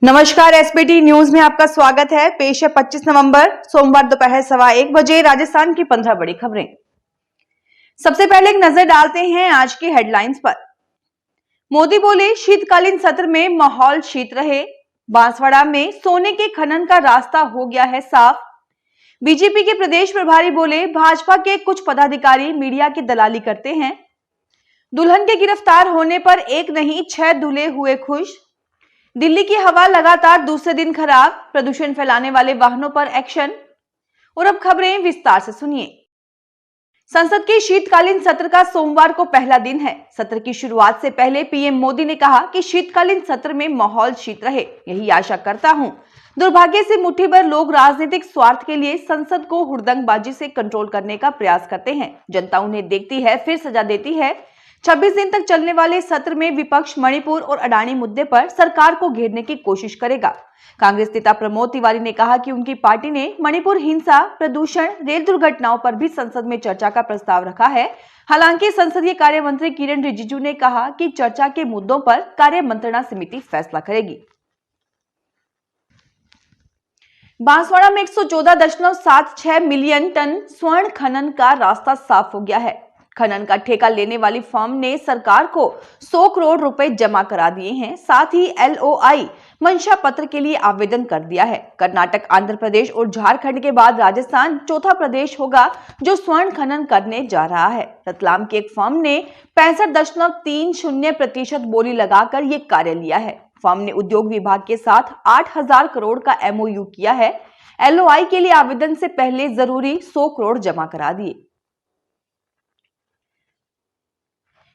नमस्कार, SPT news में आपका स्वागत है। पेश है 25 नवंबर सोमवार दोपहर 1:15 बजे राजस्थान की 15 बड़ी खबरें। सबसे पहले एक नजर डालते हैं आज की हेडलाइंस पर। मोदी बोले शीतकालीन सत्र में माहौल शीत रहे। बांसवाड़ा में सोने के खनन का रास्ता हो गया है साफ। बीजेपी के प्रदेश प्रभारी बोले भाजपा के कुछ पदाधिकारी मीडिया की दलाली करते हैं। दुल्हन के गिरफ्तार होने पर एक नहीं 6 दूल्हे हुए खुश। दिल्ली की हवा लगातार दूसरे दिन खराब, प्रदूषण फैलाने वाले वाहनों पर एक्शन। और अब खबरें विस्तार से सुनिए। संसद के शीतकालीन सत्र का सोमवार को पहला दिन है। सत्र की शुरुआत से पहले पीएम मोदी ने कहा कि शीतकालीन सत्र में माहौल शीत रहे, यही आशा करता हूं। दुर्भाग्य से मुट्ठी भर लोग राजनीतिक स्वार्थ के लिए संसद को हुड़दंगबाजी से कंट्रोल करने का प्रयास करते हैं। जनता उन्हें देखती है, फिर सजा देती है। 26 दिन तक चलने वाले सत्र में विपक्ष मणिपुर और अडानी मुद्दे पर सरकार को घेरने की कोशिश करेगा। कांग्रेस नेता प्रमोद तिवारी ने कहा कि उनकी पार्टी ने मणिपुर हिंसा, प्रदूषण, रेल दुर्घटनाओं पर भी संसद में चर्चा का प्रस्ताव रखा है। हालांकि संसदीय कार्य मंत्री किरण रिजिजू ने कहा कि चर्चा के मुद्दों पर कार्य मंत्रणा समिति फैसला करेगी। बांसवाड़ा में 114.76 मिलियन टन स्वर्ण खनन का रास्ता साफ हो गया है। खनन का ठेका लेने वाली फर्म ने सरकार को 100 करोड़ रुपए जमा करा दिए हैं। साथ ही LOI मंशा पत्र के लिए आवेदन कर दिया है। कर्नाटक, आंध्र प्रदेश और झारखंड के बाद राजस्थान चौथा प्रदेश होगा जो स्वर्ण खनन करने जा रहा है। रतलाम की एक फर्म ने 65.30% बोली लगाकर ये कार्य लिया है। फर्म ने उद्योग विभाग के साथ 8,000 करोड़ का MOU किया है। LOI के लिए आवेदन से पहले जरूरी 100 करोड़ जमा करा दिए।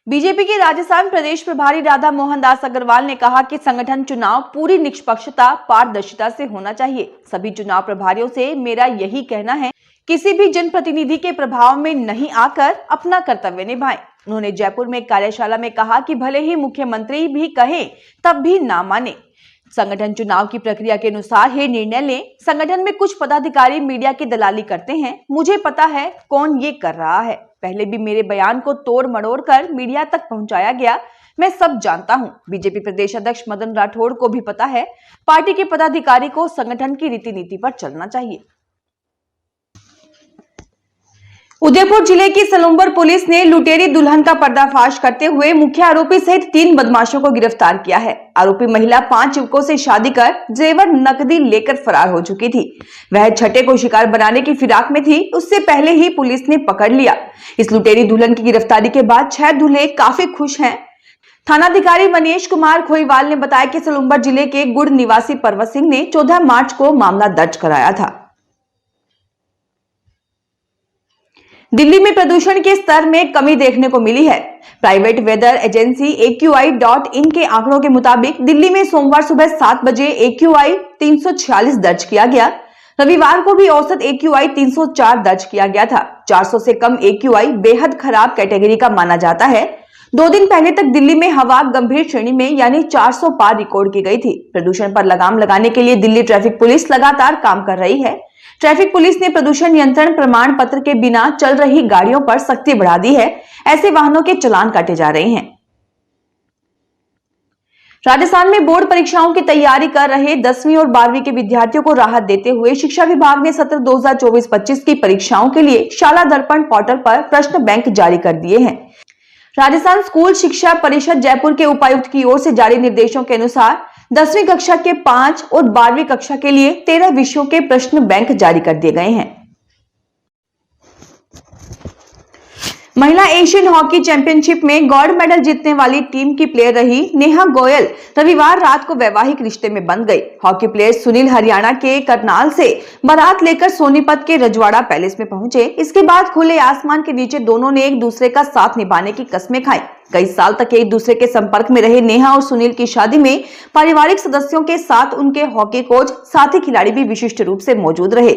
बीजेपी के राजस्थान प्रदेश प्रभारी राधा मोहन दास अग्रवाल ने कहा कि संगठन चुनाव पूरी निष्पक्षता, पारदर्शिता से होना चाहिए। सभी चुनाव प्रभारियों से मेरा यही कहना है, किसी भी जनप्रतिनिधि के प्रभाव में नहीं आकर अपना कर्तव्य निभाएं। उन्होंने जयपुर में कार्यशाला में कहा कि भले ही मुख्यमंत्री भी कहें तब भी ना माने, संगठन चुनाव की प्रक्रिया के अनुसार ही निर्णय लें। संगठन में कुछ पदाधिकारी मीडिया की दलाली करते हैं, मुझे पता है कौन ये कर रहा है। पहले भी मेरे बयान को तोड़ मड़ोड़ कर मीडिया तक पहुंचाया गया, मैं सब जानता हूं। बीजेपी प्रदेश अध्यक्ष मदन राठौड़ को भी पता है, पार्टी के पदाधिकारी को संगठन की रीति नीति पर चलना चाहिए। उदयपुर जिले की सलूम्बर पुलिस ने लुटेरी दुल्हन का पर्दाफाश करते हुए मुख्य आरोपी सहित 3 बदमाशों को गिरफ्तार किया है। आरोपी महिला 5 युवकों से शादी कर जेवर नकदी लेकर फरार हो चुकी थी। वह छठे को शिकार बनाने की फिराक में थी, उससे पहले ही पुलिस ने पकड़ लिया। इस लुटेरी दुल्हन की गिरफ्तारी के बाद 6 दूल्हे काफी खुश हैं। थानाधिकारी मनीष कुमार खोईवाल ने बताया कि सलूम्बर जिले के गुड़ निवासी पर्वत सिंह ने 14 मार्च को मामला दर्ज कराया था। दिल्ली में प्रदूषण के स्तर में कमी देखने को मिली है। प्राइवेट वेदर एजेंसी AQI.in के आंकड़ों के मुताबिक दिल्ली में सोमवार सुबह 7 बजे AQI 346 दर्ज किया गया। रविवार को भी औसत AQI 304 दर्ज किया गया था। 400 से कम AQI बेहद खराब कैटेगरी का माना जाता है। 2 दिन पहले तक दिल्ली में हवा गंभीर श्रेणी में यानी 400 पार रिकॉर्ड की गई थी। प्रदूषण पर लगाम लगाने के लिए दिल्ली ट्रैफिक पुलिस लगातार काम कर रही है। ट्रैफिक पुलिस ने प्रदूषण नियंत्रण प्रमाण पत्र के बिना चल रही गाड़ियों पर सख्ती बढ़ा दी है। ऐसे वाहनों के चालान काटे जा रहे हैं। राजस्थान में बोर्ड परीक्षाओं की तैयारी कर रहे 10वीं और 12वीं के विद्यार्थियों को राहत देते हुए शिक्षा विभाग ने सत्र 2024-25 की परीक्षाओं के लिए शाला दर्पण पोर्टल पर प्रश्न बैंक जारी कर दिए हैं। राजस्थान स्कूल शिक्षा परिषद जयपुर के उपायुक्त की ओर से जारी निर्देशों के अनुसार 10वीं कक्षा के 5 और 12वीं कक्षा के लिए 13 विषयों के प्रश्न बैंक जारी कर दिए गए हैं। महिला एशियन हॉकी चैंपियनशिप में गोल्ड मेडल जीतने वाली टीम की प्लेयर रही नेहा गोयल रविवार रात को वैवाहिक रिश्ते में बंध गई। हॉकी प्लेयर सुनील हरियाणा के करनाल से बारात लेकर सोनीपत के रजवाड़ा पैलेस में पहुंचे। इसके बाद खुले आसमान के नीचे दोनों ने एक दूसरे का साथ निभाने की कस्में खाई। कई साल तक एक दूसरे के संपर्क में रहे नेहा और सुनील की शादी में पारिवारिक सदस्यों के साथ उनके हॉकी कोच, साथी खिलाड़ी भी विशिष्ट रूप से मौजूद रहे।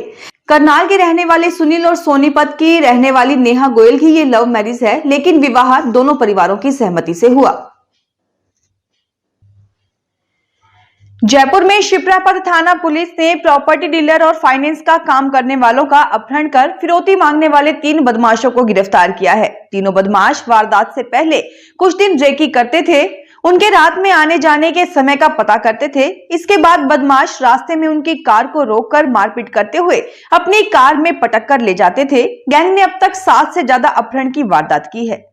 करनाल के रहने वाले सुनील और सोनीपत की रहने वाली नेहा गोयल की ये लव मैरिज है, लेकिन विवाह दोनों परिवारों की सहमति से हुआ। जयपुर में शिप्रापथ थाना पुलिस ने प्रॉपर्टी डीलर और फाइनेंस का काम करने वालों का अपहरण कर फिरौती मांगने वाले 3 बदमाशों को गिरफ्तार किया है। तीनों बदमाश वारदात से पहले कुछ दिन रेकी करते थे। उनके रात में आने जाने के समय का पता करते थे। इसके बाद बदमाश रास्ते में उनकी कार को रोककर मारपीट करते हुए अपनी कार में पटक कर ले जाते थे। गैंग ने अब तक 7 से ज्यादा अपहरण की वारदात की है।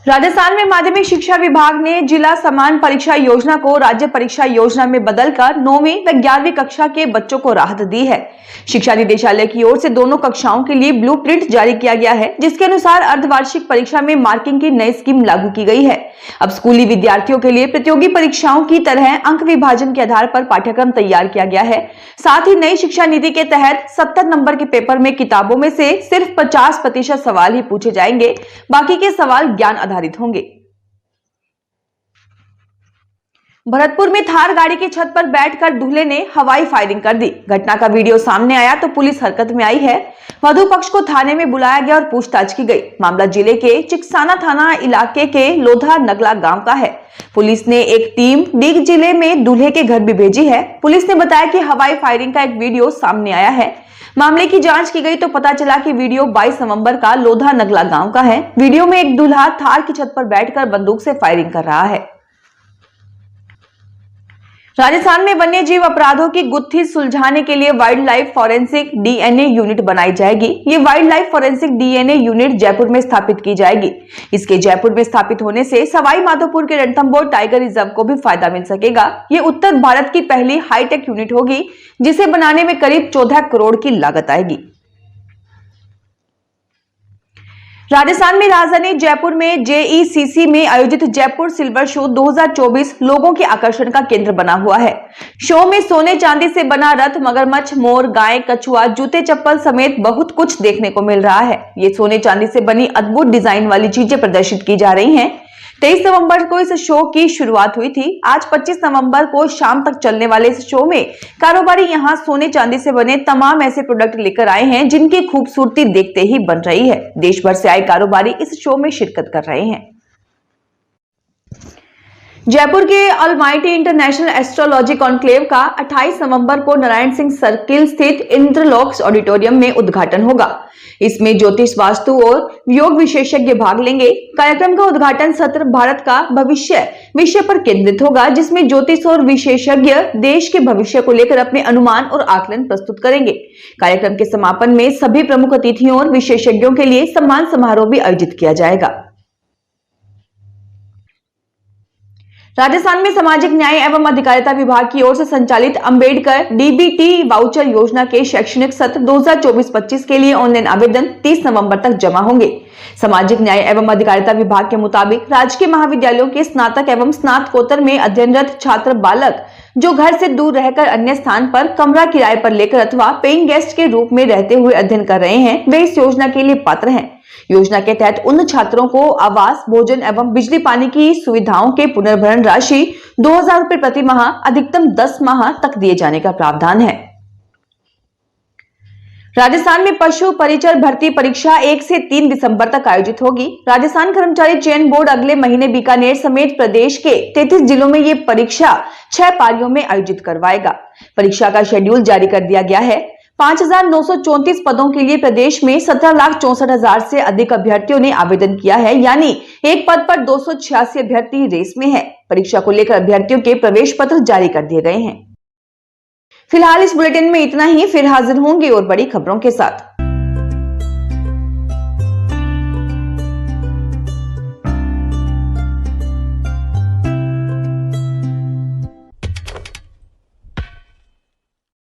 राजस्थान में माध्यमिक शिक्षा विभाग ने जिला समान परीक्षा योजना को राज्य परीक्षा योजना में बदलकर 9वीं व 11वीं कक्षा के बच्चों को राहत दी है। शिक्षा निदेशालय की ओर से दोनों कक्षाओं के लिए ब्लूप्रिंट जारी किया गया है, जिसके अनुसार अर्धवार्षिक परीक्षा में मार्किंग की नई स्कीम लागू की गई है। अब स्कूली विद्यार्थियों के लिए प्रतियोगी परीक्षाओं की तरह अंक विभाजन के आधार पर पाठ्यक्रम तैयार किया गया है। साथ ही नई शिक्षा नीति के तहत 70 नंबर के पेपर में किताबों में से सिर्फ 50% सवाल ही पूछे जाएंगे, बाकी के सवाल ज्ञान आधारित होंगे। भरतपुर में थार गाड़ी की छत पर बैठकर दूल्हे ने हवाई फायरिंग कर दी। घटना का वीडियो सामने आया तो पुलिस हरकत में आई है। वधु पक्ष को थाने में बुलाया गया और पूछताछ की गई। मामला जिले के चिकसाना थाना इलाके के लोधा नगला गांव का है। पुलिस ने एक टीम डीग जिले में दूल्हे के घर भी भेजी है। पुलिस ने बताया कि हवाई फायरिंग का एक वीडियो सामने आया है। मामले की जांच की गई तो पता चला कि वीडियो 22 नवंबर का लोधा नगला गांव का है। वीडियो में एक दूल्हा थार की छत पर बैठकर बंदूक से फायरिंग कर रहा है। राजस्थान में वन्य जीव अपराधों की गुत्थी सुलझाने के लिए wild life forensic DNA unit बनाई जाएगी। ये wild life forensic DNA unit Jaipur में स्थापित की जाएगी। इसके जयपुर में स्थापित होने से सवाई माधोपुर के रणथंभौर टाइगर रिजर्व को भी फायदा मिल सकेगा। ये उत्तर भारत की पहली हाईटेक यूनिट होगी, जिसे बनाने में करीब 14 करोड़ की लागत आएगी। राजस्थान में राजधानी जयपुर में जेईसीसी में आयोजित जयपुर सिल्वर शो 2024 लोगों के आकर्षण का केंद्र बना हुआ है। शो में सोने चांदी से बना रथ, मगरमच्छ, मोर, गाय, कछुआ, जूते चप्पल समेत बहुत कुछ देखने को मिल रहा है। ये सोने चांदी से बनी अद्भुत डिजाइन वाली चीजें प्रदर्शित की जा रही हैं। 23 नवंबर को इस शो की शुरुआत हुई थी। आज 25 नवंबर को शाम तक चलने वाले इस शो में कारोबारी यहां सोने चांदी से बने तमाम ऐसे प्रोडक्ट लेकर आए हैं जिनकी खूबसूरती देखते ही बन रही है। देश भर से आए कारोबारी इस शो में शिरकत कर रहे हैं। जयपुर के ऑलमाइटी इंटरनेशनल एस्ट्रोलॉजी कॉन्क्लेव का 28 नवंबर को नारायण सिंह सर्किल स्थित इंद्रलॉक्स ऑडिटोरियम में उद्घाटन होगा। इसमें ज्योतिष, वास्तु और योग विशेषज्ञ भाग लेंगे। कार्यक्रम का उद्घाटन सत्र भारत का भविष्य विषय पर केंद्रित होगा, जिसमें ज्योतिष और विशेषज्ञ देश के भविष्य को लेकर अपने अनुमान और आकलन प्रस्तुत करेंगे। कार्यक्रम के समापन में सभी प्रमुख अतिथियों और विशेषज्ञों के लिए सम्मान समारोह भी आयोजित किया जाएगा। राजस्थान में सामाजिक न्याय एवं अधिकारिता विभाग की ओर से संचालित अंबेडकर डीबीटी वाउचर योजना के शैक्षणिक सत्र 2024-25 के लिए ऑनलाइन आवेदन 30 नवंबर तक जमा होंगे। सामाजिक न्याय एवं अधिकारिता विभाग के मुताबिक राजकीय महाविद्यालयों के स्नातक एवं स्नातकोत्तर में अध्ययनरत छात्र बालक जो घर से दूर रहकर अन्य स्थान पर कमरा किराए पर लेकर अथवा पेइंग गेस्ट के रूप में रहते हुए अध्ययन कर रहे हैं, वे इस योजना के लिए पात्र हैं। योजना के तहत उन छात्रों को आवास, भोजन एवं बिजली पानी की सुविधाओं के पुनर्भरण राशि 2000 रुपए प्रति माह अधिकतम 10 माह तक दिए जाने का प्रावधान है। राजस्थान में पशु परिचर भर्ती परीक्षा 1 से 3 दिसंबर तक आयोजित होगी। राजस्थान कर्मचारी चयन बोर्ड अगले महीने बीकानेर समेत प्रदेश के 33 जिलों में ये परीक्षा 6 पारियों में आयोजित करवाएगा। परीक्षा का शेड्यूल जारी कर दिया गया है। 5,934 पदों के लिए प्रदेश में 17,64,000 से अधिक अभ्यर्थियों ने आवेदन किया है, यानी एक पद पर 286 अभ्यर्थी रेस में है। परीक्षा को लेकर अभ्यर्थियों के प्रवेश पत्र जारी कर दिए गए हैं। फिलहाल इस बुलेटिन में इतना ही। फिर हाजिर होंगे और बड़ी खबरों के साथ।